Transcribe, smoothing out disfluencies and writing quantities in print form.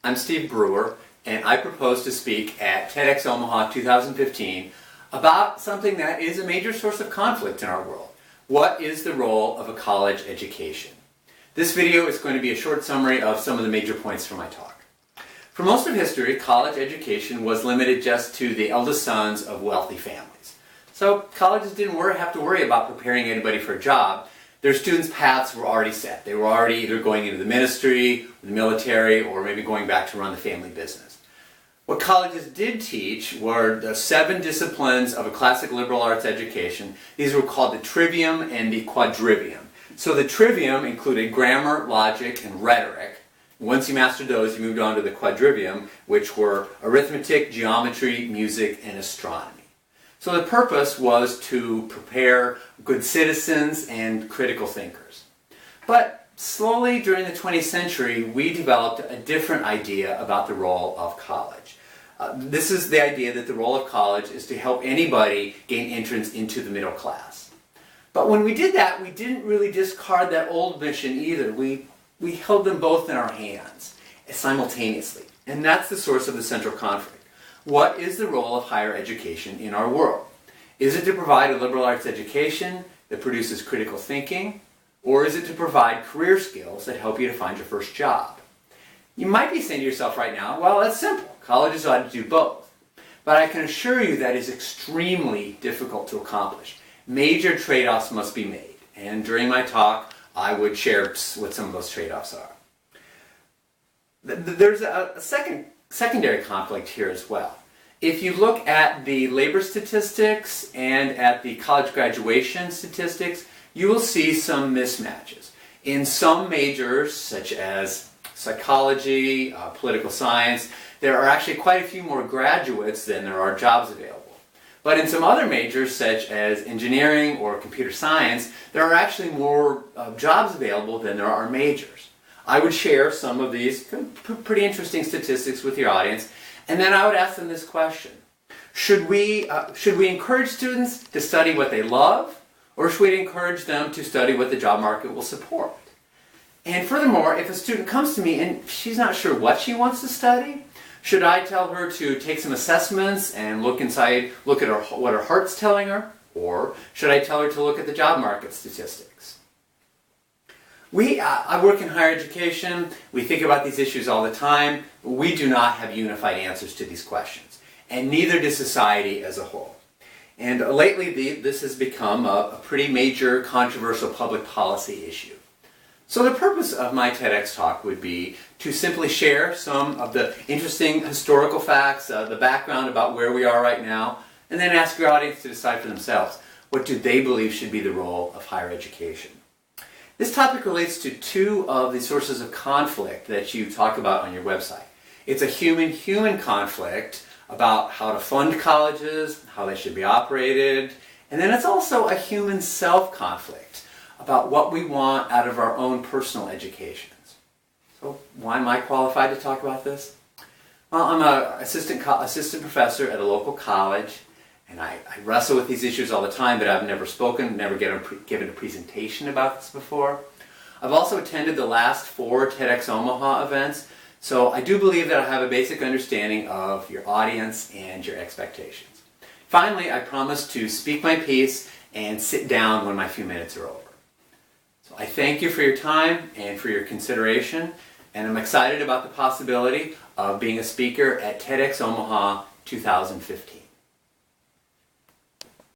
I'm Steve Brewer, and I propose to speak at TEDx Omaha 2015 about something that is a major source of conflict in our world. What is the role of a college education? This video is going to be a short summary of some of the major points from my talk. For most of history, college education was limited just to the eldest sons of wealthy families. So colleges didn't have to worry about preparing anybody for a job. Their students' paths were already set. They were already either going into the ministry, the military, or maybe going back to run the family business. What colleges did teach were the 7 disciplines of a classic liberal arts education. These were called the trivium and the quadrivium. So the trivium included grammar, logic, and rhetoric. Once you mastered those, you moved on to the quadrivium, which were arithmetic, geometry, music, and astronomy. So the purpose was to prepare good citizens and critical thinkers. But slowly during the 20th century, we developed a different idea about the role of college. This is the idea that the role of college is to help anybody gain entrance into the middle class. But when we did that, we didn't really discard that old mission either. We held them both in our hands simultaneously. And that's the source of the central conflict. What is the role of higher education in our world? Is it to provide a liberal arts education that produces critical thinking, or is it to provide career skills that help you to find your first job? You might be saying to yourself right now, well, that's simple. Colleges ought to do both. But I can assure you that is extremely difficult to accomplish. Major trade-offs must be made. And during my talk, I would share what some of those trade-offs are. There's a secondary conflict here as well. If you look at the labor statistics and at the college graduation statistics, you will see some mismatches. In some majors, such as psychology, political science, there are actually quite a few more graduates than there are jobs available. But in some other majors, such as engineering or computer science, there are actually more jobs available than there are majors. I would share some of these pretty interesting statistics with your audience, and then I would ask them this question. Should we encourage students to study what they love, or should we encourage them to study what the job market will support? And furthermore, if a student comes to me and she's not sure what she wants to study, should I tell her to take some assessments and look at what her heart's telling her, or should I tell her to look at the job market statistics? I work in higher education. We think about these issues all the time. We do not have unified answers to these questions, and neither does society as a whole. And lately, this has become a pretty major controversial public policy issue. So the purpose of my TEDx talk would be to simply share some of the interesting historical facts, the background about where we are right now, and then ask your audience to decide for themselves, what do they believe should be the role of higher education? This topic relates to 2 of the sources of conflict that you talk about on your website. It's a human-human conflict about how to fund colleges, how they should be operated, and then it's also a human self-conflict about what we want out of our own personal educations. So why am I qualified to talk about this? Well, I'm an assistant professor at a local college, and I wrestle with these issues all the time, but I've never spoken, never given a presentation about this before. I've also attended the last 4 TEDx Omaha events, so I do believe that I have a basic understanding of your audience and your expectations. Finally, I promise to speak my piece and sit down when my few minutes are over. So I thank you for your time and for your consideration, and I'm excited about the possibility of being a speaker at TEDx Omaha 2015.